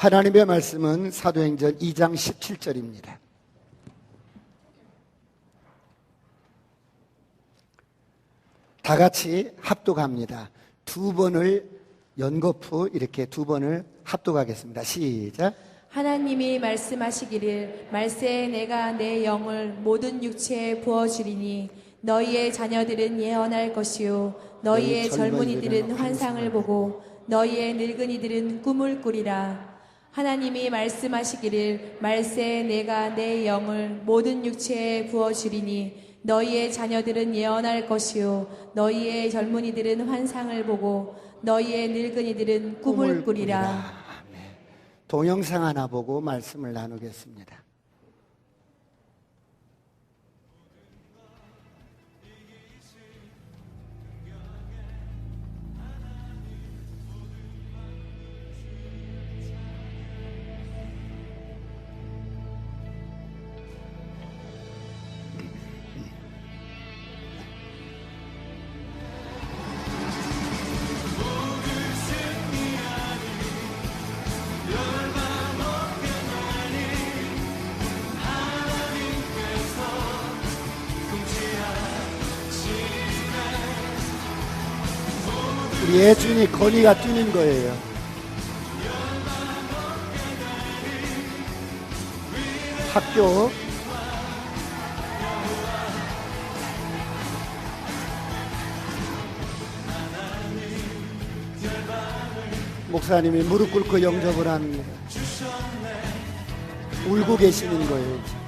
하나님의 말씀은 사도행전 2장 17절입니다. 다 같이 합독합니다. 두 번을 연거푸 이렇게 두 번을 합독하겠습니다. 시작. 하나님이 말씀하시기를 말세에 내가 내 영을 모든 육체에 부어주리니 너희의 자녀들은 예언할 것이요 너희의 젊은이들은 환상을 보고 너희의 늙은이들은 꿈을 꾸리라. 하나님이 말씀하시기를 말세에 내가 내 영을 모든 육체에 부어주리니 너희의 자녀들은 예언할 것이요 너희의 젊은이들은 환상을 보고 너희의 늙은이들은 꿈을 꾸리라. 동영상 하나 보고 말씀을 나누겠습니다. 우리 예준이 건이가 뛰는 거예요. 학교 목사님이 무릎 꿇고 영접을 합니다. 울고 계시는 거예요.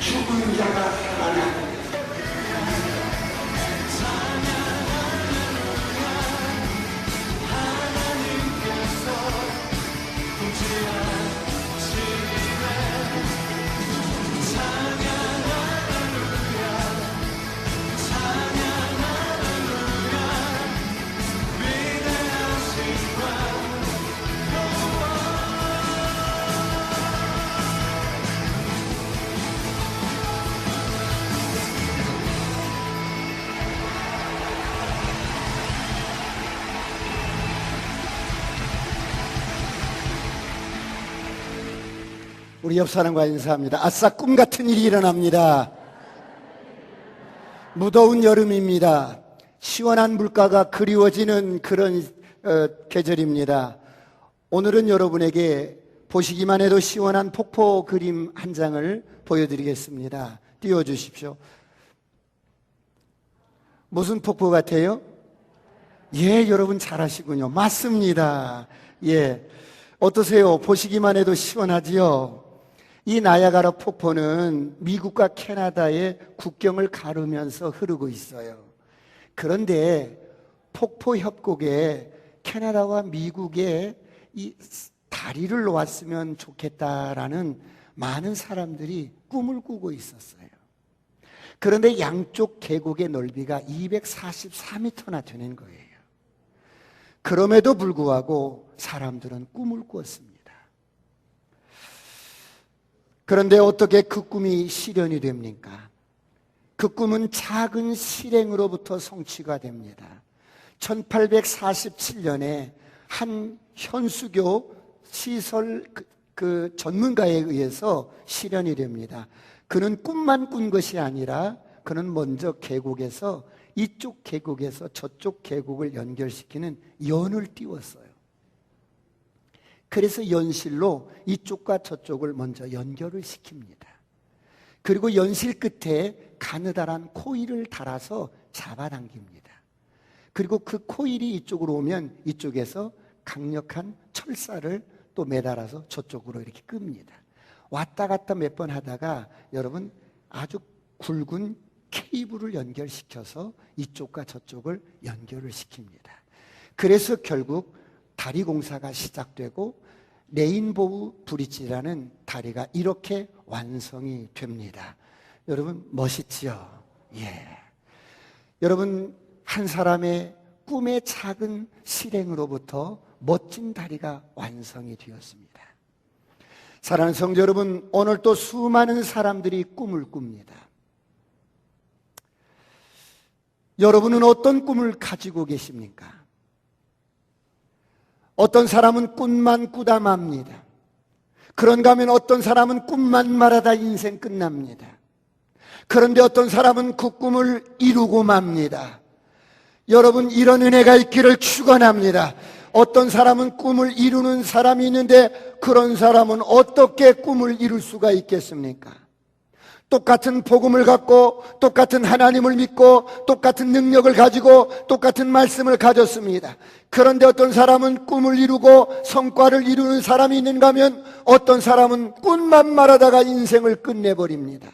죽은 자가 살아나 우리 옆 사람과 인사합니다. 아싸, 꿈 같은 일이 일어납니다. 무더운 여름입니다. 시원한 물가가 그리워지는 그런 계절입니다. 오늘은 여러분에게 보시기만 해도 시원한 폭포 그림 한 장을 보여드리겠습니다. 띄워주십시오. 무슨 폭포 같아요? 예, 여러분 잘하시군요. 맞습니다. 예. 어떠세요? 보시기만 해도 시원하지요? 이 나야가라 폭포는 미국과 캐나다의 국경을 가르면서 흐르고 있어요. 그런데 폭포 협곡에 캐나다와 미국의 이 다리를 놓았으면 좋겠다라는 많은 사람들이 꿈을 꾸고 있었어요. 그런데 양쪽 계곡의 넓이가 244m나 되는 거예요. 그럼에도 불구하고 사람들은 꿈을 꾸었습니다. 그런데 어떻게 그 꿈이 실현이 됩니까? 그 꿈은 작은 실행으로부터 성취가 됩니다. 1847년에 한 현수교 시설 그 전문가에 의해서 실현이 됩니다. 그는 꿈만 꾼 것이 아니라 그는 먼저 계곡에서 이쪽 계곡에서 저쪽 계곡을 연결시키는 연을 띄웠어요. 그래서 연실로 이쪽과 저쪽을 먼저 연결을 시킵니다. 그리고 연실 끝에 가느다란 코일을 달아서 잡아당깁니다. 그리고 그 코일이 이쪽으로 오면 이쪽에서 강력한 철사를 또 매달아서 저쪽으로 이렇게 끕니다. 왔다 갔다 몇 번 하다가 여러분 아주 굵은 케이블을 연결시켜서 이쪽과 저쪽을 연결을 시킵니다. 그래서 결국 다리 공사가 시작되고 레인보우 브리지라는 다리가 이렇게 완성이 됩니다. 여러분 멋있지요? 예. 여러분 한 사람의 꿈의 작은 실행으로부터 멋진 다리가 완성이 되었습니다. 사랑하는 성도 여러분, 오늘 또 수많은 사람들이 꿈을 꿉니다. 여러분은 어떤 꿈을 가지고 계십니까? 어떤 사람은 꿈만 꾸다 맙니다. 그런가 하면 어떤 사람은 꿈만 말하다 인생 끝납니다. 그런데 어떤 사람은 그 꿈을 이루고 맙니다. 여러분 이런 은혜가 있기를 축원합니다. 어떤 사람은 꿈을 이루는 사람이 있는데 그런 사람은 어떻게 꿈을 이룰 수가 있겠습니까? 똑같은 복음을 갖고 똑같은 하나님을 믿고 똑같은 능력을 가지고 똑같은 말씀을 가졌습니다. 그런데 어떤 사람은 꿈을 이루고 성과를 이루는 사람이 있는가 하면 어떤 사람은 꿈만 말하다가 인생을 끝내버립니다.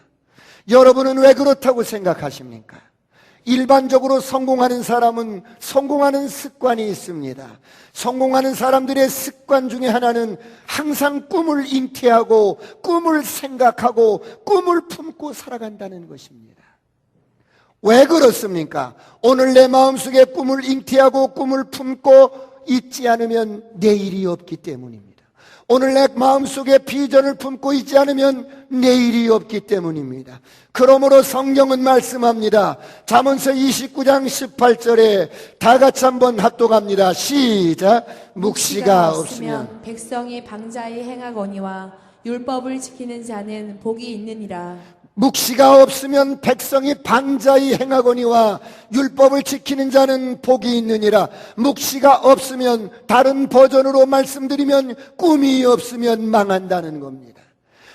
여러분은 왜 그렇다고 생각하십니까? 일반적으로 성공하는 사람은 성공하는 습관이 있습니다. 성공하는 사람들의 습관 중에 하나는 항상 꿈을 잉태하고 꿈을 생각하고 꿈을 품고 살아간다는 것입니다. 왜 그렇습니까? 오늘 내 마음속에 꿈을 잉태하고 꿈을 품고 있지 않으면 내일이 없기 때문입니다. 오늘 내 마음속에 비전을 품고 있지 않으면 내일이 없기 때문입니다. 그러므로 성경은 말씀합니다. 잠언서 29장 18절에 다 같이 한번 합독합니다. 시작. 묵시가 없으면 백성이 방자히 행하거니와 율법을 지키는 자는 복이 있느니라. 묵시가 없으면 백성이 방자히 행하거니와 율법을 지키는 자는 복이 있느니라. 묵시가 없으면 다른 버전으로 말씀드리면 꿈이 없으면 망한다는 겁니다.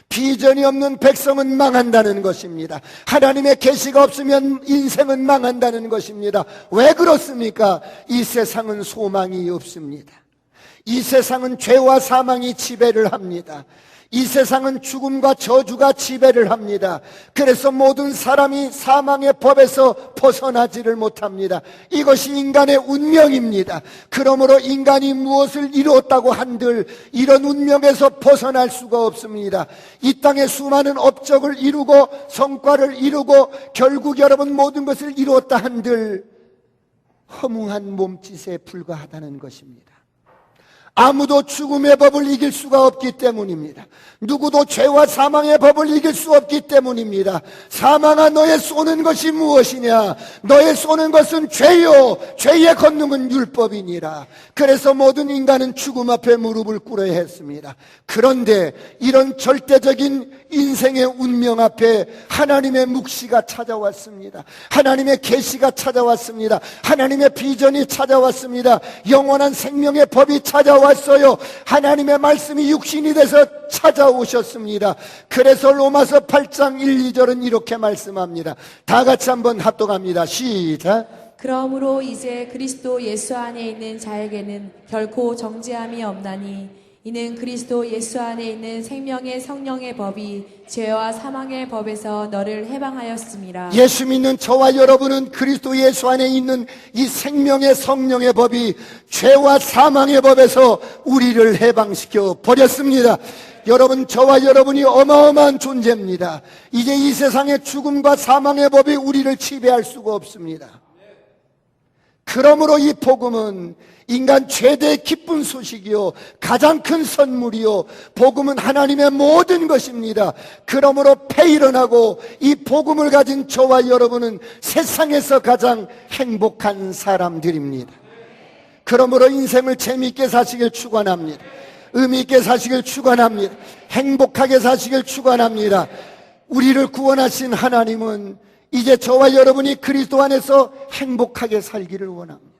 비전이 없는 백성은 망한다는 것입니다. 하나님의 계시가 없으면 인생은 망한다는 것입니다. 왜 그렇습니까? 이 세상은 소망이 없습니다. 이 세상은 죄와 사망이 지배를 합니다. 이 세상은 죽음과 저주가 지배를 합니다. 그래서 모든 사람이 사망의 법에서 벗어나지를 못합니다. 이것이 인간의 운명입니다. 그러므로 인간이 무엇을 이루었다고 한들 이런 운명에서 벗어날 수가 없습니다. 이 땅에 수많은 업적을 이루고 성과를 이루고 결국 여러분 모든 것을 이루었다 한들 허무한 몸짓에 불과하다는 것입니다. 아무도 죽음의 법을 이길 수가 없기 때문입니다. 누구도 죄와 사망의 법을 이길 수 없기 때문입니다. 사망아 너의 쏘는 것이 무엇이냐? 너의 쏘는 것은 죄요 죄의 권능은 율법이니라. 그래서 모든 인간은 죽음 앞에 무릎을 꿇어야 했습니다. 그런데 이런 절대적인 인생의 운명 앞에 하나님의 묵시가 찾아왔습니다. 하나님의 계시가 찾아왔습니다. 하나님의 비전이 찾아왔습니다. 영원한 생명의 법이 찾아왔습니다. 찾아왔어요. 하나님의 말씀이 육신이 돼서 찾아오셨습니다. 그래서 로마서 8장 1, 2절은 이렇게 말씀합니다. 다 같이 한번 합독합니다. 시작. 그러므로 이제 그리스도 예수 안에 있는 자에게는 결코 정죄함이 없나니 이는 그리스도 예수 안에 있는 생명의 성령의 법이 죄와 사망의 법에서 너를 해방하였음이라. 예수 믿는 저와 여러분은 그리스도 예수 안에 있는 이 생명의 성령의 법이 죄와 사망의 법에서 우리를 해방시켜 버렸습니다. 여러분, 저와 여러분이 어마어마한 존재입니다. 이제 이 세상의 죽음과 사망의 법이 우리를 지배할 수가 없습니다. 그러므로 이 복음은 인간 최대의 기쁜 소식이요, 가장 큰 선물이요, 복음은 하나님의 모든 것입니다. 그러므로 패일어나고 이 복음을 가진 저와 여러분은 세상에서 가장 행복한 사람들입니다. 그러므로 인생을 재미있게 사시길 축원합니다. 의미 있게 사시길 축원합니다. 행복하게 사시길 축원합니다. 우리를 구원하신 하나님은 이제 저와 여러분이 그리스도 안에서 행복하게 살기를 원합니다.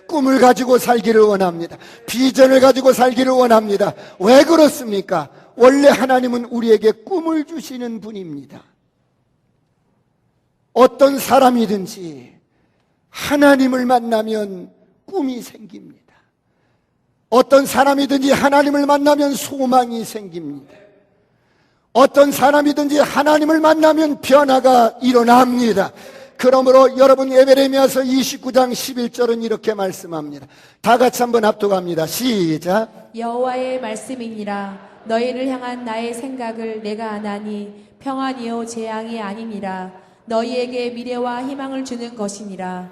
꿈을 가지고 살기를 원합니다. 비전을 가지고 살기를 원합니다. 왜 그렇습니까? 원래 하나님은 우리에게 꿈을 주시는 분입니다. 어떤 사람이든지 하나님을 만나면 꿈이 생깁니다. 어떤 사람이든지 하나님을 만나면 소망이 생깁니다. 어떤 사람이든지 하나님을 만나면 변화가 일어납니다. 그러므로 여러분, 에베레미야서 29장 11절은 이렇게 말씀합니다. 다 같이 한번 합독합니다. 시작. 여호와의 말씀이니라. 너희를 향한 나의 생각을 내가 아나니 평안이요 재앙이 아니니라. 너희에게 미래와 희망을 주는 것이니라.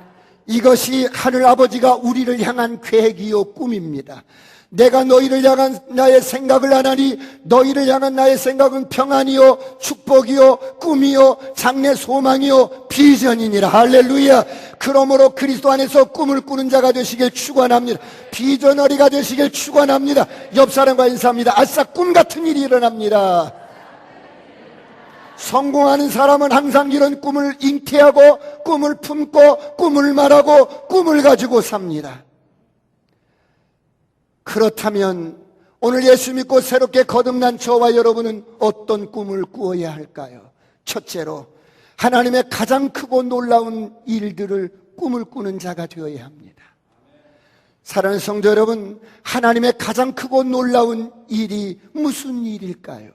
이것이 하늘아버지가 우리를 향한 계획이요 꿈입니다. 내가 너희를 향한 나의 생각을 아나니 너희를 향한 나의 생각은 평안이요 축복이요 꿈이요 장래 소망이요 비전이니라. 할렐루야. 그러므로 그리스도 안에서 꿈을 꾸는 자가 되시길 축원합니다. 비전어리가 되시길 축원합니다. 옆 사람과 인사합니다. 아싸, 꿈 같은 일이 일어납니다. 성공하는 사람은 항상 이런 꿈을 잉태하고 꿈을 품고 꿈을 말하고 꿈을 가지고 삽니다. 그렇다면 오늘 예수 믿고 새롭게 거듭난 저와 여러분은 어떤 꿈을 꾸어야 할까요? 첫째로, 하나님의 가장 크고 놀라운 일들을 꿈을 꾸는 자가 되어야 합니다. 사랑하는 성도 여러분, 하나님의 가장 크고 놀라운 일이 무슨 일일까요?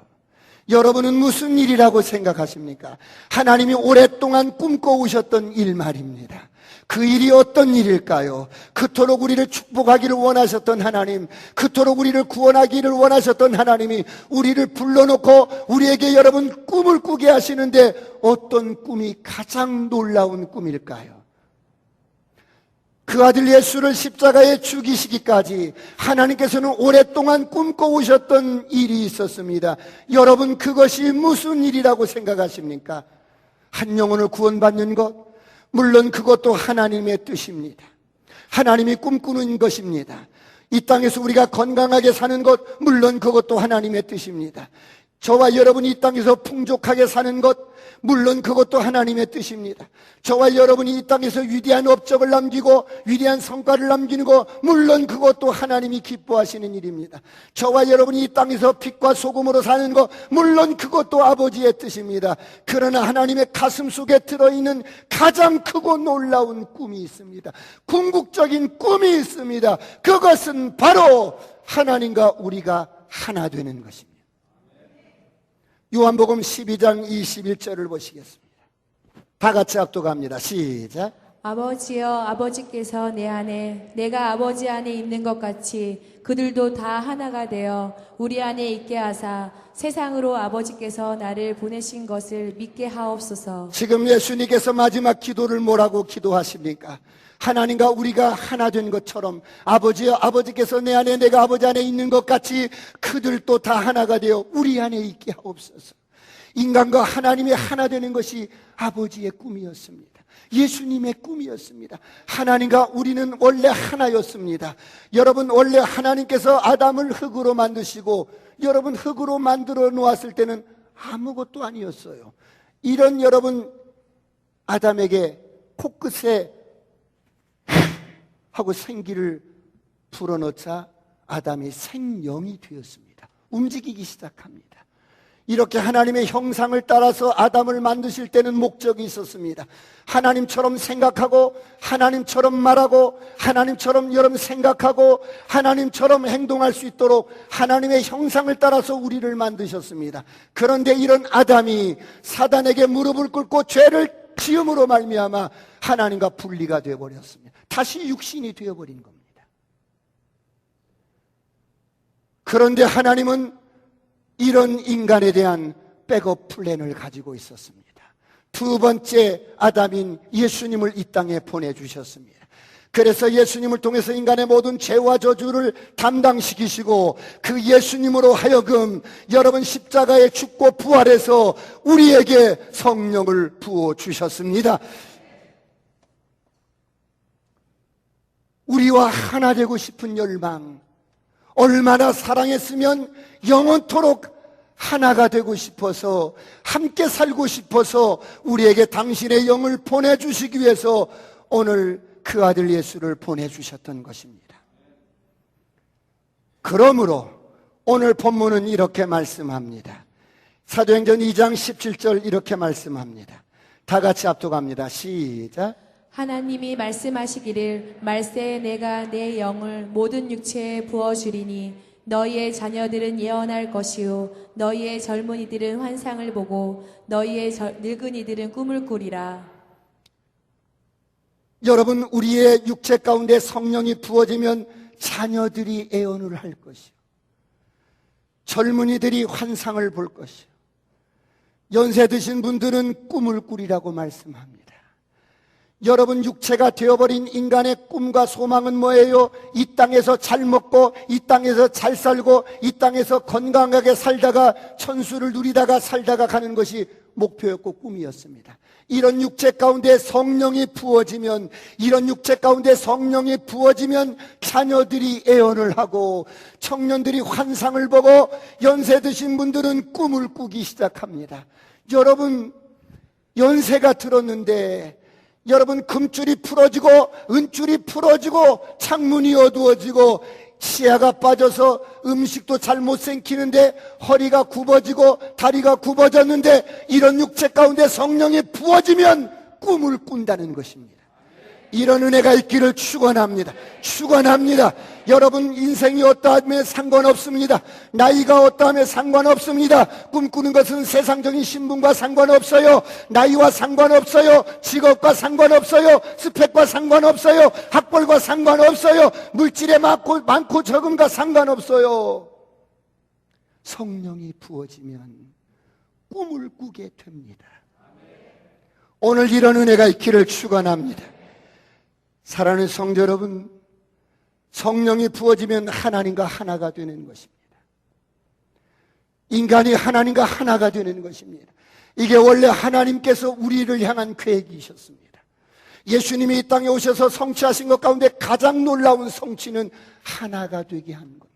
여러분은 무슨 일이라고 생각하십니까? 하나님이 오랫동안 꿈꿔오셨던 일 말입니다. 그 일이 어떤 일일까요? 그토록 우리를 축복하기를 원하셨던 하나님, 그토록 우리를 구원하기를 원하셨던 하나님이 우리를 불러놓고 우리에게 여러분 꿈을 꾸게 하시는데 어떤 꿈이 가장 놀라운 꿈일까요? 그 아들 예수를 십자가에 죽이시기까지 하나님께서는 오랫동안 꿈꿔오셨던 일이 있었습니다. 여러분, 그것이 무슨 일이라고 생각하십니까? 한 영혼을 구원받는 것, 물론 그것도 하나님의 뜻입니다. 하나님이 꿈꾸는 것입니다. 이 땅에서 우리가 건강하게 사는 것, 물론 그것도 하나님의 뜻입니다. 저와 여러분이 이 땅에서 풍족하게 사는 것, 물론 그것도 하나님의 뜻입니다. 저와 여러분이 이 땅에서 위대한 업적을 남기고 위대한 성과를 남기는 것, 물론 그것도 하나님이 기뻐하시는 일입니다. 저와 여러분이 이 땅에서 빛과 소금으로 사는 것, 물론 그것도 아버지의 뜻입니다. 그러나 하나님의 가슴 속에 들어있는 가장 크고 놀라운 꿈이 있습니다. 궁극적인 꿈이 있습니다. 그것은 바로 하나님과 우리가 하나 되는 것입니다. 요한복음 12장 21절을 보시겠습니다. 다 같이 합독합니다. 시작. 아버지여, 아버지께서 내 안에, 내가 아버지 안에 있는 것 같이 그들도 다 하나가 되어 우리 안에 있게 하사 세상으로 아버지께서 나를 보내신 것을 믿게 하옵소서. 지금 예수님께서 마지막 기도를 뭐라고 기도하십니까? 하나님과 우리가 하나 된 것처럼 아버지여, 아버지께서 내 안에 내가 아버지 안에 있는 것 같이 그들도 다 하나가 되어 우리 안에 있게 하옵소서. 인간과 하나님이 하나 되는 것이 아버지의 꿈이었습니다. 예수님의 꿈이었습니다. 하나님과 우리는 원래 하나였습니다. 여러분, 원래 하나님께서 아담을 흙으로 만드시고 여러분 흙으로 만들어 놓았을 때는 아무것도 아니었어요. 이런 여러분 아담에게 코끝에 하고 생기를 불어넣자 아담이 생명이 되었습니다. 움직이기 시작합니다. 이렇게 하나님의 형상을 따라서 아담을 만드실 때는 목적이 있었습니다. 하나님처럼 생각하고 하나님처럼 말하고 하나님처럼 여러분 생각하고 하나님처럼 행동할 수 있도록 하나님의 형상을 따라서 우리를 만드셨습니다. 그런데 이런 아담이 사단에게 무릎을 꿇고 죄를 지음으로 말미암아 하나님과 분리가 되어버렸습니다. 다시 육신이 되어버린 겁니다. 그런데 하나님은 이런 인간에 대한 백업 플랜을 가지고 있었습니다. 두 번째 아담인 예수님을 이 땅에 보내주셨습니다. 그래서 예수님을 통해서 인간의 모든 죄와 저주를 담당시키시고 그 예수님으로 하여금 여러분 십자가에 죽고 부활해서 우리에게 성령을 부어주셨습니다. 우리와 하나 되고 싶은 열망, 얼마나 사랑했으면 영원토록 하나가 되고 싶어서 함께 살고 싶어서 우리에게 당신의 영을 보내주시기 위해서 오늘 그 아들 예수를 보내주셨던 것입니다. 그러므로 오늘 본문은 이렇게 말씀합니다. 사도행전 2장 17절 이렇게 말씀합니다. 다 같이 합독합니다. 시작. 하나님이 말씀하시기를 말세에 내가 내 영을 모든 육체에 부어주리니 너희의 자녀들은 예언할 것이요 너희의 젊은이들은 환상을 보고 너희의 늙은이들은 꿈을 꾸리라. 여러분, 우리의 육체 가운데 성령이 부어지면 자녀들이 예언을 할 것이요 젊은이들이 환상을 볼 것이요 연세 드신 분들은 꿈을 꾸리라고 말씀합니다. 여러분, 육체가 되어버린 인간의 꿈과 소망은 뭐예요? 이 땅에서 잘 먹고 이 땅에서 잘 살고 이 땅에서 건강하게 살다가 천수를 누리다가 살다가 가는 것이 목표였고 꿈이었습니다. 이런 육체 가운데 성령이 부어지면 이런 육체 가운데 성령이 부어지면 자녀들이 예언을 하고 청년들이 환상을 보고 연세 드신 분들은 꿈을 꾸기 시작합니다. 여러분, 연세가 들었는데 여러분, 금줄이 풀어지고 은줄이 풀어지고 창문이 어두워지고 시야가 빠져서 음식도 잘 못 생기는데 허리가 굽어지고 다리가 굽어졌는데 이런 육체 가운데 성령이 부어지면 꿈을 꾼다는 것입니다. 이런 은혜가 있기를 축원합니다. 축원합니다. 여러분, 인생이 어떠하면 상관없습니다. 나이가 어떠하면 상관없습니다. 꿈꾸는 것은 세상적인 신분과 상관없어요. 나이와 상관없어요. 직업과 상관없어요. 스펙과 상관없어요. 학벌과 상관없어요. 물질에 많고 적음과 상관없어요. 성령이 부어지면 꿈을 꾸게 됩니다. 오늘 이런 은혜가 있기를 축원합니다. 사랑하는 성도 여러분, 성령이 부어지면 하나님과 하나가 되는 것입니다. 인간이 하나님과 하나가 되는 것입니다. 이게 원래 하나님께서 우리를 향한 계획이셨습니다. 예수님이 이 땅에 오셔서 성취하신 것 가운데 가장 놀라운 성취는 하나가 되게 한 겁니다.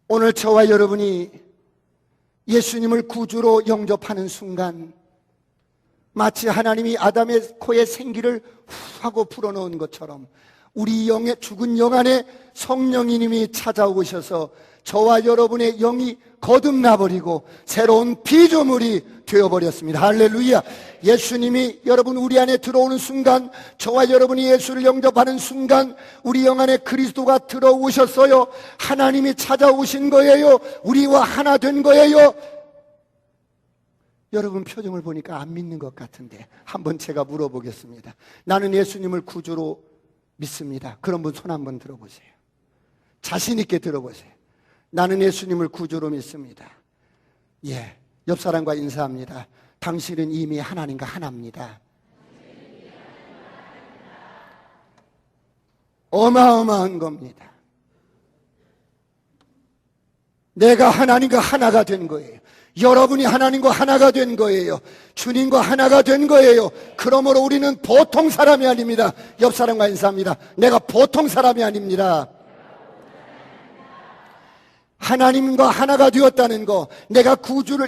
오늘 저와 여러분이 예수님을 구주로 영접하는 순간 마치 하나님이 아담의 코에 생기를 후 하고 불어넣은 것처럼 우리 영의 죽은 영 안에 성령님이 찾아오셔서 저와 여러분의 영이 거듭나버리고 새로운 피조물이 되어버렸습니다. 할렐루야. 예수님이 여러분 우리 안에 들어오는 순간, 저와 여러분이 예수를 영접하는 순간 우리 영 안에 그리스도가 들어오셨어요. 하나님이 찾아오신 거예요. 우리와 하나 된 거예요. 여러분 표정을 보니까 안 믿는 것 같은데 한번 제가 물어보겠습니다. 나는 예수님을 구주로 믿습니다. 그런 분 손 한번 들어보세요. 자신 있게 들어보세요. 나는 예수님을 구주로 믿습니다. 예, 옆 사람과 인사합니다. 당신은 이미 하나님과 하나입니다. 어마어마한 겁니다. 내가 하나님과 하나가 된 거예요. 여러분이 하나님과 하나가 된 거예요. 주님과 하나가 된 거예요. 그러므로 우리는 보통 사람이 아닙니다. 옆 사람과 인사합니다. 내가 보통 사람이 아닙니다. 하나님과 하나가 되었다는 거, 내가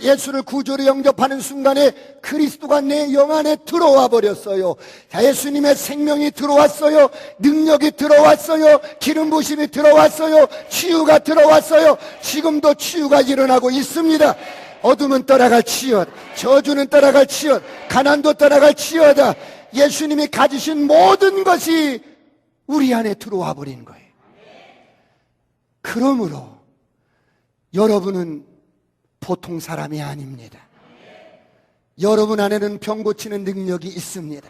예수를 구주로 영접하는 순간에 그리스도가 내 영 안에 들어와 버렸어요. 예수님의 생명이 들어왔어요. 능력이 들어왔어요. 기름 부심이 들어왔어요. 치유가 들어왔어요. 지금도 치유가 일어나고 있습니다. 어둠은 떠나갈지어다. 저주는 떠나갈지어다. 가난도 떠나갈지어다. 예수님이 가지신 모든 것이 우리 안에 들어와 버린 거예요. 그러므로 여러분은 보통 사람이 아닙니다. 여러분 안에는 병 고치는 능력이 있습니다.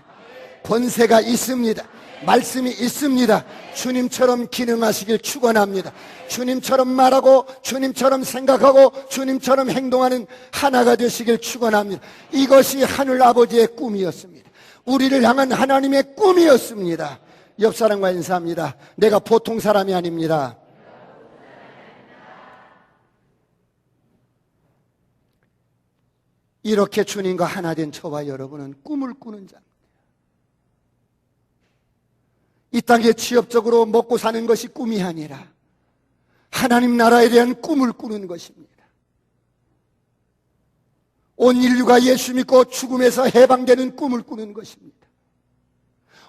권세가 있습니다. 말씀이 있습니다. 주님처럼 기능하시길 축원합니다. 주님처럼 말하고 주님처럼 생각하고 주님처럼 행동하는 하나가 되시길 축원합니다. 이것이 하늘 아버지의 꿈이었습니다. 우리를 향한 하나님의 꿈이었습니다. 옆 사람과 인사합니다. 내가 보통 사람이 아닙니다. 이렇게 주님과 하나 된 저와 여러분은 꿈을 꾸는 자입니다. 이 땅에 취업적으로 먹고 사는 것이 꿈이 아니라 하나님 나라에 대한 꿈을 꾸는 것입니다. 온 인류가 예수 믿고 죽음에서 해방되는 꿈을 꾸는 것입니다.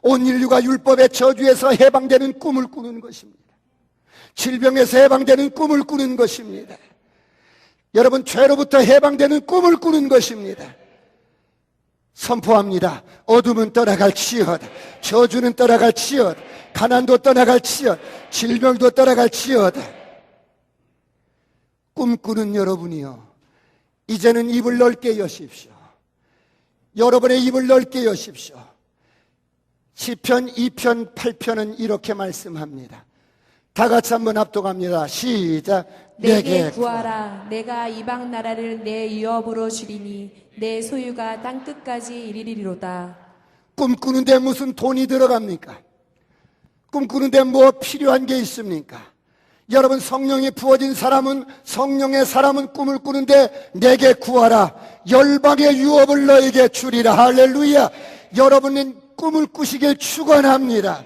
온 인류가 율법의 저주에서 해방되는 꿈을 꾸는 것입니다. 질병에서 해방되는 꿈을 꾸는 것입니다. 여러분, 죄로부터 해방되는 꿈을 꾸는 것입니다. 선포합니다. 어둠은 떠나갈지어다. 저주는 떠나갈지어다. 가난도 떠나갈지어다. 질병도 떠나갈지어다. 꿈꾸는 여러분이요, 이제는 입을 넓게 여십시오. 여러분의 입을 넓게 여십시오. 시편 2편 8편은 이렇게 말씀합니다. 다 같이 한번 합독합니다. 시작. 내게 구하라. 내가 이방 나라를 내 유업으로 주리니 내 소유가 땅 끝까지 이르리로다. 꿈꾸는데 무슨 돈이 들어갑니까? 꿈꾸는데 뭐 필요한 게 있습니까? 여러분, 성령이 부어진 사람은, 성령의 사람은 꿈을 꾸는데 내게 구하라. 열방의 유업을 너에게 주리라. 할렐루야. 여러분은 꿈을 꾸시길 축원합니다.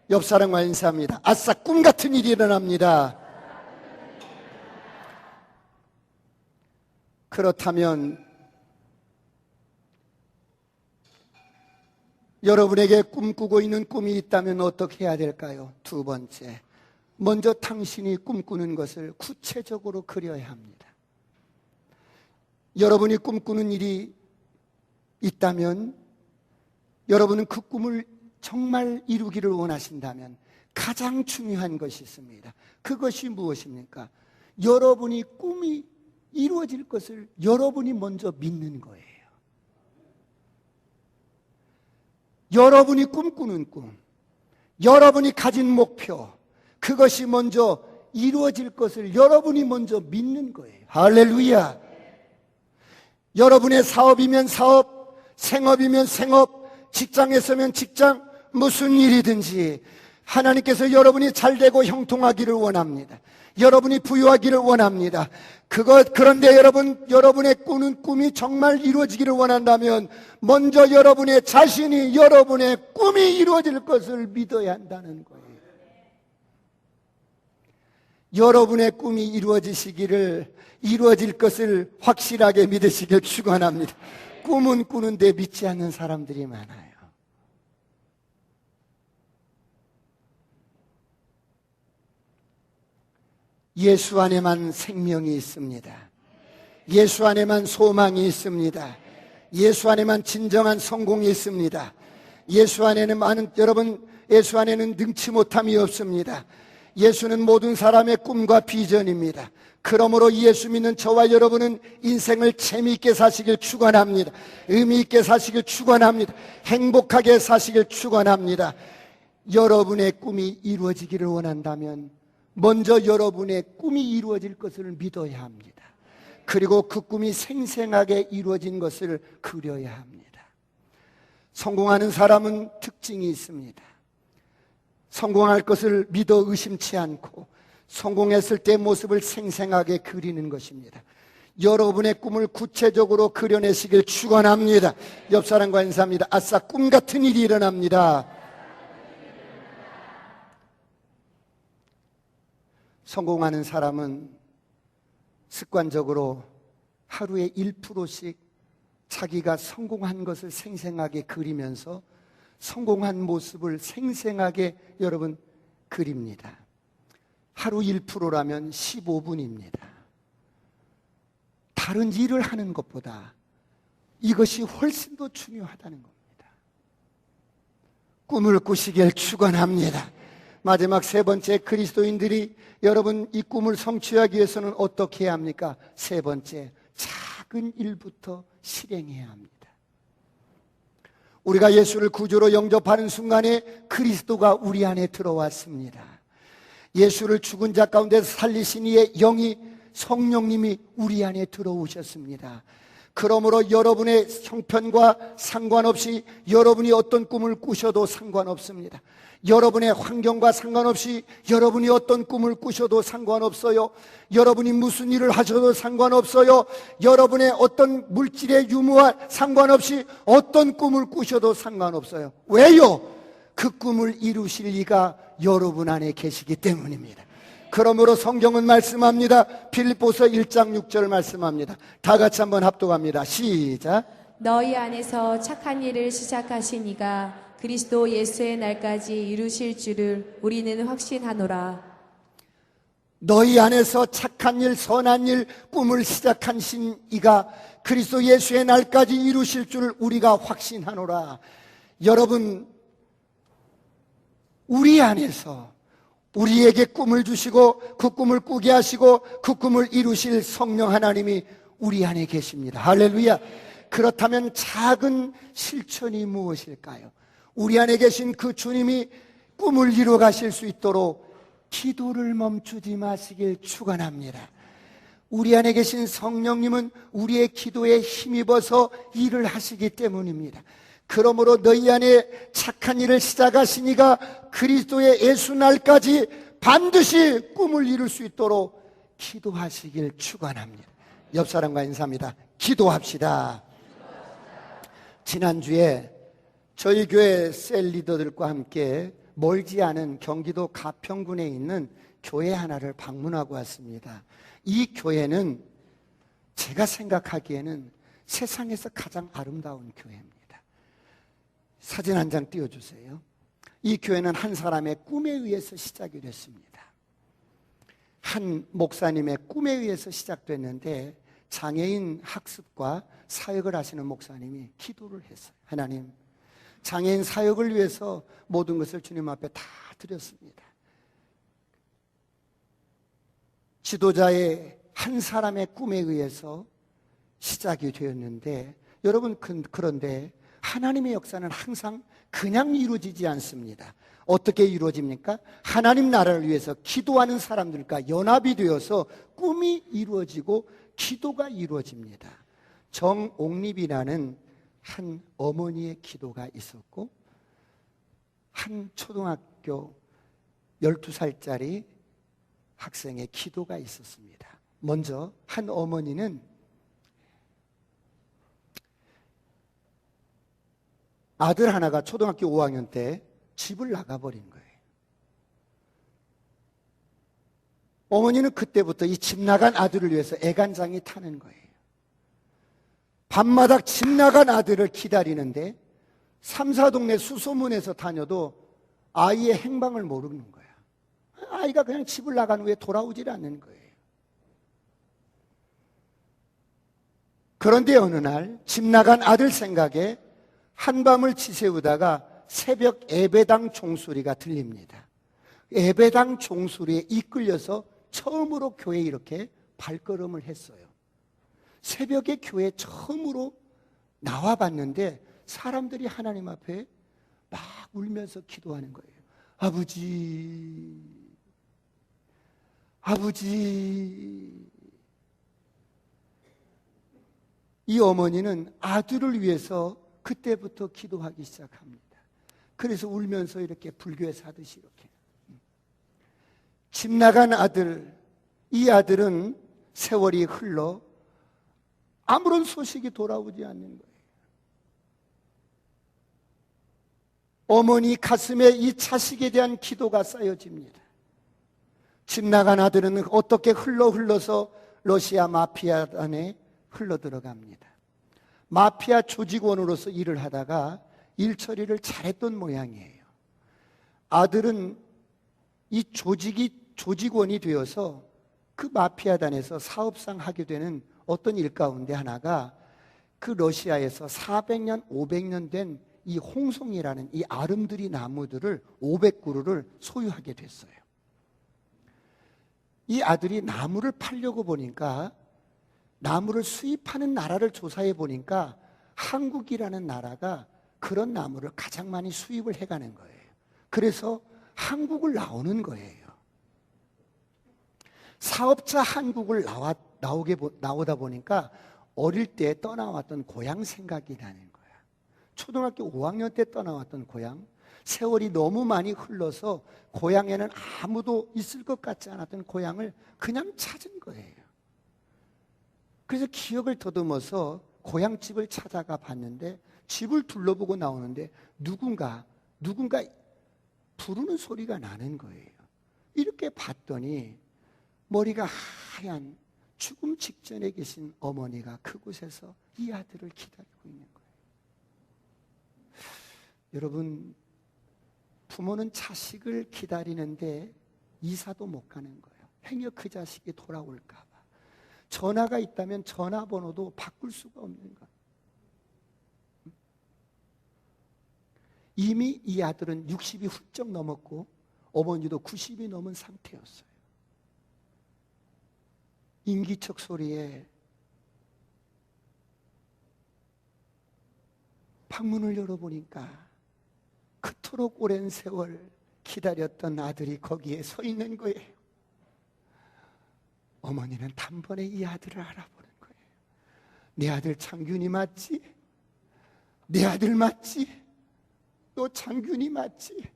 옆 사람과 인사합니다. 아싸, 꿈 같은 일이 일어납니다. 그렇다면 여러분에게 꿈꾸고 있는 꿈이 있다면 어떻게 해야 될까요? 두 번째, 먼저 당신이 꿈꾸는 것을 구체적으로 그려야 합니다. 여러분이 꿈꾸는 일이 있다면, 여러분은 그 꿈을 정말 이루기를 원하신다면 가장 중요한 것이 있습니다. 그것이 무엇입니까? 여러분이 꿈이 이루어질 것을 여러분이 먼저 믿는 거예요. 여러분이 꿈꾸는 꿈, 여러분이 가진 목표, 그것이 먼저 이루어질 것을 여러분이 먼저 믿는 거예요. 할렐루야. 여러분의 사업이면 사업, 생업이면 생업, 직장에서면 직장, 무슨 일이든지 하나님께서 여러분이 잘되고 형통하기를 원합니다. 여러분이 부유하기를 원합니다. 그런데 여러분의 꾸는 꿈이 정말 이루어지기를 원한다면 먼저 여러분의 자신이 여러분의 꿈이 이루어질 것을 믿어야 한다는 거예요. 여러분의 꿈이 이루어질 것을 확실하게 믿으시길 축원합니다. 꿈은 꾸는데 믿지 않는 사람들이 많아요. 예수 안에만 생명이 있습니다. 예수 안에만 소망이 있습니다. 예수 안에만 진정한 성공이 있습니다. 예수 안에는 예수 안에는 능치 못함이 없습니다. 예수는 모든 사람의 꿈과 비전입니다. 그러므로 예수 믿는 저와 여러분은 인생을 재미있게 사시길 축원합니다. 의미 있게 사시길 축원합니다. 행복하게 사시길 축원합니다. 여러분의 꿈이 이루어지기를 원한다면 먼저 여러분의 꿈이 이루어질 것을 믿어야 합니다. 그리고 그 꿈이 생생하게 이루어진 것을 그려야 합니다. 성공하는 사람은 특징이 있습니다. 성공할 것을 믿어 의심치 않고 성공했을 때 모습을 생생하게 그리는 것입니다. 여러분의 꿈을 구체적으로 그려내시길 축원합니다. 옆 사람과 인사합니다. 아싸, 꿈 같은 일이 일어납니다. 성공하는 사람은 습관적으로 하루에 1%씩 자기가 성공한 것을 생생하게 그리면서 성공한 모습을 생생하게 여러분 그립니다. 하루 1%라면 15분입니다. 다른 일을 하는 것보다 이것이 훨씬 더 중요하다는 겁니다. 꿈을 꾸시길 축원합니다. 마지막 세 번째, 그리스도인들이 여러분 이 꿈을 성취하기 위해서는 어떻게 해야 합니까? 세 번째, 작은 일부터 실행해야 합니다. 우리가 예수를 구주로 영접하는 순간에 그리스도가 우리 안에 들어왔습니다. 예수를 죽은 자 가운데서 살리신 이의 영이 성령님이 우리 안에 들어오셨습니다. 그러므로 여러분의 형편과 상관없이 여러분이 어떤 꿈을 꾸셔도 상관없습니다. 여러분의 환경과 상관없이 여러분이 어떤 꿈을 꾸셔도 상관없어요. 여러분이 무슨 일을 하셔도 상관없어요. 여러분의 어떤 물질의 유무와 상관없이 어떤 꿈을 꾸셔도 상관없어요. 왜요? 그 꿈을 이루실 이가 여러분 안에 계시기 때문입니다. 그러므로 성경은 말씀합니다. 빌립보서 1장 6절 말씀합니다. 다 같이 한번 합독합니다. 시작. 너희 안에서 착한 일을 시작하신 이가 그리스도 예수의 날까지 이루실 줄을 우리는 확신하노라. 너희 안에서 착한 일, 선한 일, 꿈을 시작하신 이가 그리스도 예수의 날까지 이루실 줄을 우리가 확신하노라. 여러분, 우리 안에서 우리에게 꿈을 주시고 그 꿈을 꾸게 하시고 그 꿈을 이루실 성령 하나님이 우리 안에 계십니다. 할렐루야. 그렇다면 작은 실천이 무엇일까요? 우리 안에 계신 그 주님이 꿈을 이루어 가실 수 있도록 기도를 멈추지 마시길 축원합니다. 우리 안에 계신 성령님은 우리의 기도에 힘입어서 일을 하시기 때문입니다. 그러므로 너희 안에 착한 일을 시작하시니가 그리스도의 예수날까지 반드시 꿈을 이룰 수 있도록 기도하시길 축원합니다. 옆 사람과 인사합니다. 기도합시다. 지난주에 저희 교회 셀 리더들과 함께 멀지 않은 경기도 가평군에 있는 교회 하나를 방문하고 왔습니다. 이 교회는 제가 생각하기에는 세상에서 가장 아름다운 교회입니다. 사진 한 장 띄워주세요. 이 교회는 한 사람의 꿈에 의해서 시작이 됐습니다. 한 목사님의 꿈에 의해서 시작됐는데 장애인 학습과 사역을 하시는 목사님이 기도를 했어요. 하나님, 장애인 사역을 위해서 모든 것을 주님 앞에 다 드렸습니다. 지도자의 한 사람의 꿈에 의해서 시작이 되었는데 여러분, 그런데 하나님의 역사는 항상 그냥 이루어지지 않습니다. 어떻게 이루어집니까? 하나님 나라를 위해서 기도하는 사람들과 연합이 되어서 꿈이 이루어지고 기도가 이루어집니다. 정옥립이라는 한 어머니의 기도가 있었고 한 초등학교 12살짜리 학생의 기도가 있었습니다. 먼저 한 어머니는 아들 하나가 초등학교 5학년 때 집을 나가버린 거예요. 어머니는 그때부터 이 집 나간 아들을 위해서 애간장이 타는 거예요. 밤마다 집 나간 아들을 기다리는데 3, 4동네 수소문에서 다녀도 아이의 행방을 모르는 거야. 아이가 그냥 집을 나간 후에 돌아오질 않는 거예요. 그런데 어느 날 집 나간 아들 생각에 한밤을 지새우다가 새벽 예배당 종소리가 들립니다. 예배당 종소리에 이끌려서 처음으로 교회에 이렇게 발걸음을 했어요. 새벽에 교회에 처음으로 나와봤는데 사람들이 하나님 앞에 막 울면서 기도하는 거예요. 아버지, 아버지. 이 어머니는 아들을 위해서 그때부터 기도하기 시작합니다. 그래서 울면서 이렇게 불교에서 하듯이 이렇게 집 나간 아들, 이 아들은 세월이 흘러 아무런 소식이 돌아오지 않는 거예요. 어머니 가슴에 이 자식에 대한 기도가 쌓여집니다. 집 나간 아들은 어떻게 흘러서 러시아 마피아단에 흘러들어갑니다. 마피아 조직원으로서 일을 하다가 일 처리를 잘했던 모양이에요. 아들은 이 조직원이 되어서 그 마피아단에서 사업상 하게 되는 어떤 일 가운데 하나가 그 러시아에서 400년, 500년 된 이 홍송이라는 이 아름드리 나무들을 500그루를 소유하게 됐어요. 이 아들이 나무를 팔려고 보니까 나무를 수입하는 나라를 조사해 보니까 한국이라는 나라가 그런 나무를 가장 많이 수입을 해가는 거예요. 그래서 한국을 나오는 거예요. 사업자 한국을 나오다 보니까 어릴 때 떠나왔던 고향 생각이 나는 거야. 초등학교 5학년 때 떠나왔던 고향, 세월이 너무 많이 흘러서 고향에는 아무도 있을 것 같지 않았던 고향을 그냥 찾은 거예요. 그래서 기억을 더듬어서 고향집을 찾아가 봤는데 집을 둘러보고 나오는데 누군가 부르는 소리가 나는 거예요. 이렇게 봤더니 머리가 하얀 죽음 직전에 계신 어머니가 그곳에서 이 아들을 기다리고 있는 거예요. 여러분, 부모는 자식을 기다리는데 이사도 못 가는 거예요. 행여 그 자식이 돌아올까 봐. 전화가 있다면 전화번호도 바꿀 수가 없는 거예요. 이미 이 아들은 60이 훌쩍 넘었고 어머니도 90이 넘은 상태였어요. 인기척 소리에 방문을 열어보니까 그토록 오랜 세월 기다렸던 아들이 거기에 서 있는 거예요. 어머니는 단번에 이 아들을 알아보는 거예요. 내 아들 창균이 맞지? 내 아들 맞지? 너 창균이 맞지?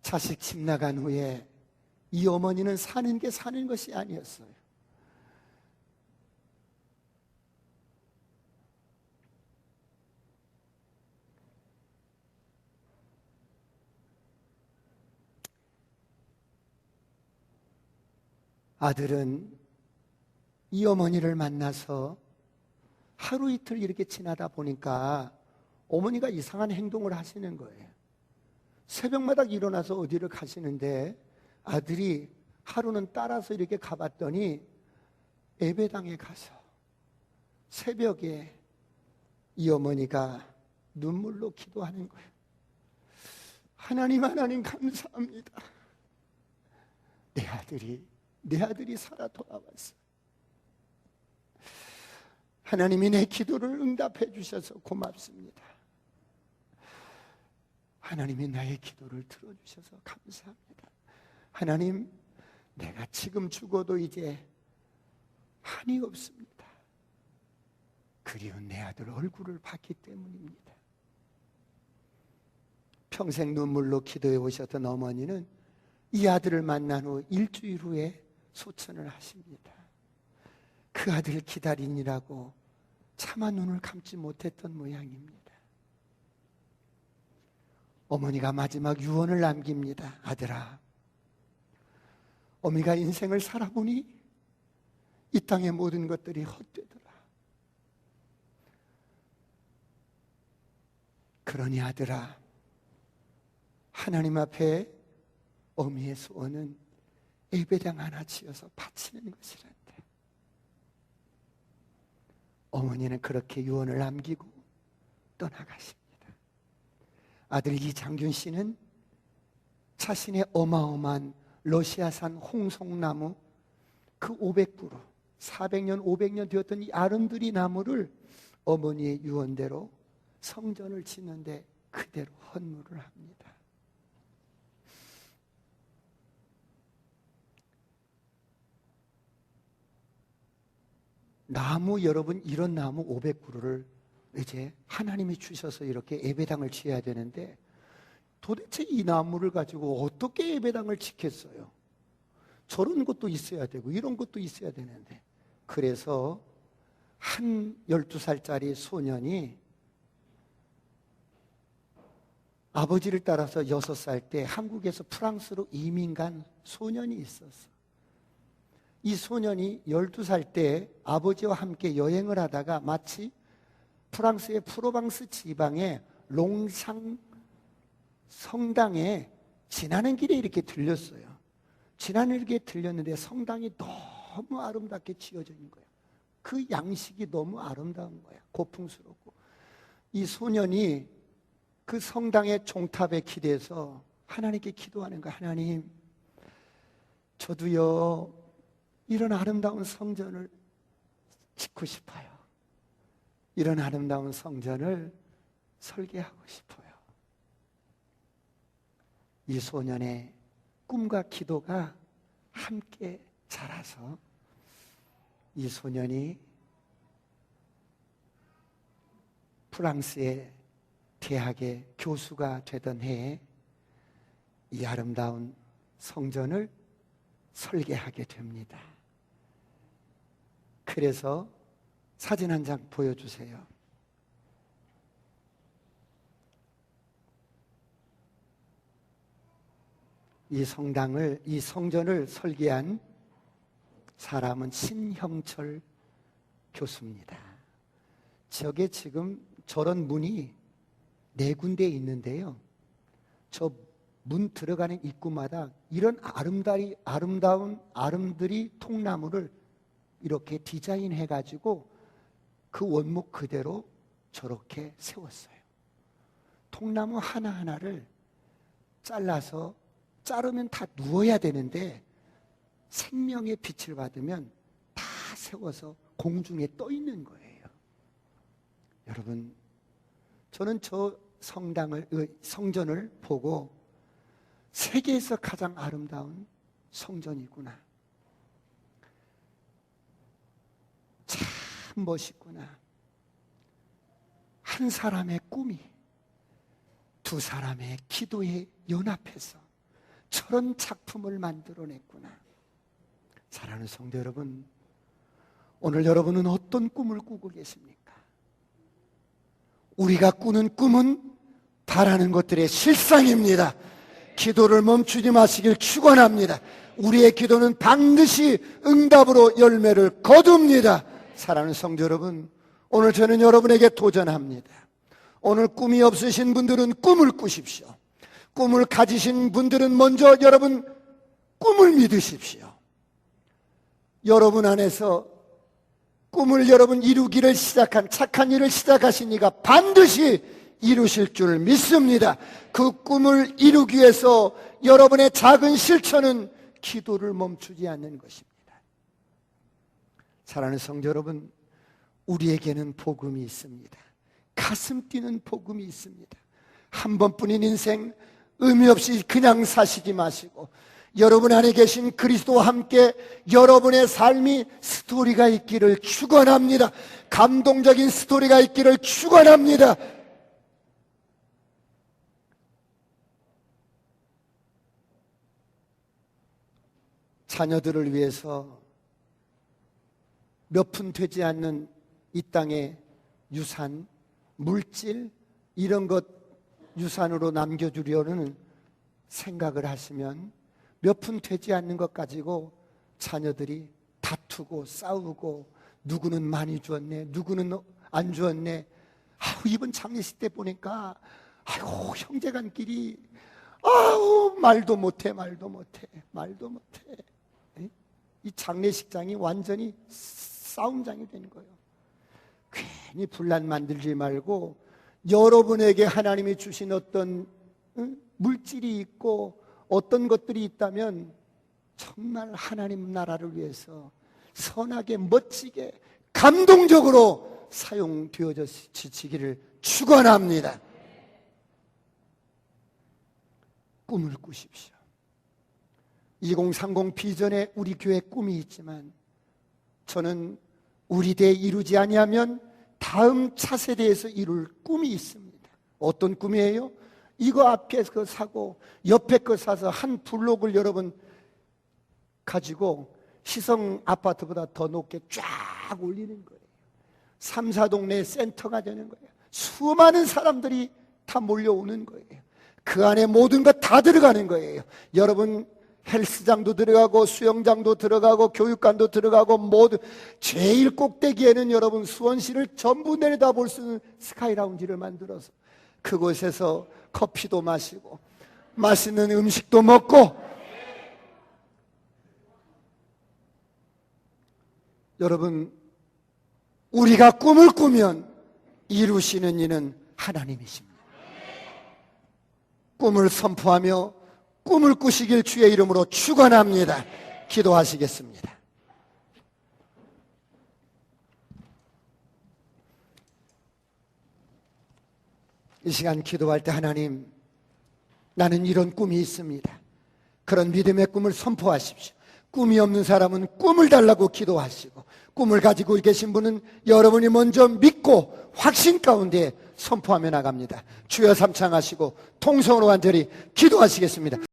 자식 집 나간 후에 이 어머니는 사는 게 사는 것이 아니었어요. 아들은 이 어머니를 만나서 하루 이틀 이렇게 지나다 보니까 어머니가 이상한 행동을 하시는 거예요. 새벽마다 일어나서 어디를 가시는데 아들이 하루는 따라서 이렇게 가봤더니 예배당에 가서 새벽에 이 어머니가 눈물로 기도하는 거예요. 하나님 감사합니다. 내 아들이 살아 돌아왔어. 하나님이 내 기도를 응답해 주셔서 고맙습니다. 하나님이 나의 기도를 들어주셔서 감사합니다. 하나님, 내가 지금 죽어도 이제 한이 없습니다. 그리운 내 아들 얼굴을 봤기 때문입니다. 평생 눈물로 기도해 오셨던 어머니는 이 아들을 만난 후 일주일 후에 소천을 하십니다. 그 아들을 기다리느라고 차마 눈을 감지 못했던 모양입니다. 어머니가 마지막 유언을 남깁니다. 아들아, 어미가 인생을 살아보니 이 땅의 모든 것들이 헛되더라. 그러니 아들아, 하나님 앞에 어미의 소원은 예배당 하나 지어서 바치는 것이란다. 어머니는 그렇게 유언을 남기고 떠나가십니다. 아들 이장균 씨는 자신의 어마어마한 러시아산 홍송나무 그 500그루, 400년, 500년 되었던 이 아름드리 나무를 어머니의 유언대로 성전을 짓는데 그대로 헌물을 합니다. 나무, 여러분, 이런 나무 500그루를 이제 하나님이 주셔서 이렇게 예배당을 지어야 되는데 도대체 이 나무를 가지고 어떻게 예배당을 짓겠어요? 저런 것도 있어야 되고 이런 것도 있어야 되는데, 그래서 한 12살짜리 소년이 아버지를 따라서 6살 때 한국에서 프랑스로 이민 간 소년이 있었어. 이 소년이 12살 때 아버지와 함께 여행을 하다가 마치 프랑스의 프로방스 지방의 롱상 성당에 지나는 길에 이렇게 들렸어요. 지나는 길에 들렸는데 성당이 너무 아름답게 지어져 있는 거예요. 그 양식이 너무 아름다운 거야. 고풍스럽고. 이 소년이 그 성당의 종탑에 기대서 하나님께 기도하는 거야. 하나님, 저도요 이런 아름다운 성전을 짓고 싶어요. 이런 아름다운 성전을 설계하고 싶어요. 이 소년의 꿈과 기도가 함께 자라서 이 소년이 프랑스의 대학의 교수가 되던 해에 이 아름다운 성전을 설계하게 됩니다. 그래서 사진 한 장 보여주세요. 이 성전을 설계한 사람은 신형철 교수입니다. 저게 지금 저런 문이 4군데 있는데요. 저 문 들어가는 입구마다 이런 아름다운 아름드리 통나무를 이렇게 디자인해가지고 그 원목 그대로 저렇게 세웠어요. 통나무 하나하나를 잘라서 자르면 다 누워야 되는데 생명의 빛을 받으면 다 세워서 공중에 떠 있는 거예요. 여러분, 저는 저 성전을 보고 세계에서 가장 아름다운 성전이구나. 참 멋있구나. 한 사람의 꿈이 두 사람의 기도에 연합해서 저런 작품을 만들어냈구나. 사랑하는 성도 여러분, 오늘 여러분은 어떤 꿈을 꾸고 계십니까? 우리가 꾸는 꿈은 바라는 것들의 실상입니다. 기도를 멈추지 마시길 축원합니다. 우리의 기도는 반드시 응답으로 열매를 거둡니다. 사랑하는 성도 여러분, 오늘 저는 여러분에게 도전합니다. 오늘 꿈이 없으신 분들은 꿈을 꾸십시오. 꿈을 가지신 분들은 먼저 여러분 꿈을 믿으십시오. 여러분 안에서 꿈을 여러분 이루기를 시작한 착한 일을 시작하신 이가 반드시 이루실 줄 믿습니다. 그 꿈을 이루기 위해서 여러분의 작은 실천은 기도를 멈추지 않는 것입니다. 사랑하는 성도 여러분, 우리에게는 복음이 있습니다. 가슴 뛰는 복음이 있습니다. 한 번뿐인 인생 의미 없이 그냥 사시지 마시고 여러분 안에 계신 그리스도와 함께 여러분의 삶이 스토리가 있기를 축원합니다. 감동적인 스토리가 있기를 축원합니다. 자녀들을 위해서 몇 푼 되지 않는 이 땅의 유산, 물질 이런 것 유산으로 남겨주려는 생각을 하시면 몇 푼 되지 않는 것 가지고 자녀들이 다투고 싸우고 누구는 많이 주었네, 누구는 안 주었네. 이번 장례식 때 보니까 형제간끼리 말도 못해. 이 장례식장이 완전히 싸움장이 되는 거예요. 괜히 분란 만들지 말고 여러분에게 하나님이 주신 어떤 물질이 있고 어떤 것들이 있다면 정말 하나님 나라를 위해서 선하게 멋지게 감동적으로 사용되어지기를 축원합니다. 꿈을 꾸십시오. 2030 비전에 우리 교회 꿈이 있지만 저는 우리 대에 이루지 아니하면 다음 차세대에서 이룰 꿈이 있습니다. 어떤 꿈이에요? 이거 앞에 거 사고 옆에 거 사서 한 블록을 여러분 가지고 시성 아파트보다 더 높게 쫙 올리는 거예요. 3, 4동네 센터가 되는 거예요. 수많은 사람들이 다 몰려오는 거예요. 그 안에 모든 것 다 들어가는 거예요. 여러분 헬스장도 들어가고 수영장도 들어가고 교육관도 들어가고 모두 제일 꼭대기에는 여러분 수원시를 전부 내려다볼 수 있는 스카이라운지를 만들어서 그곳에서 커피도 마시고 맛있는 음식도 먹고 여러분 우리가 꿈을 꾸면 이루시는 이는 하나님이십니다. 꿈을 선포하며 꿈을 꾸시길 주의 이름으로 축원합니다. 기도하시겠습니다. 이 시간 기도할 때 하나님, 나는 이런 꿈이 있습니다. 그런 믿음의 꿈을 선포하십시오. 꿈이 없는 사람은 꿈을 달라고 기도하시고, 꿈을 가지고 계신 분은 여러분이 먼저 믿고 확신 가운데 선포하며 나갑니다. 주여 삼창하시고 통성으로 간절히 기도하시겠습니다.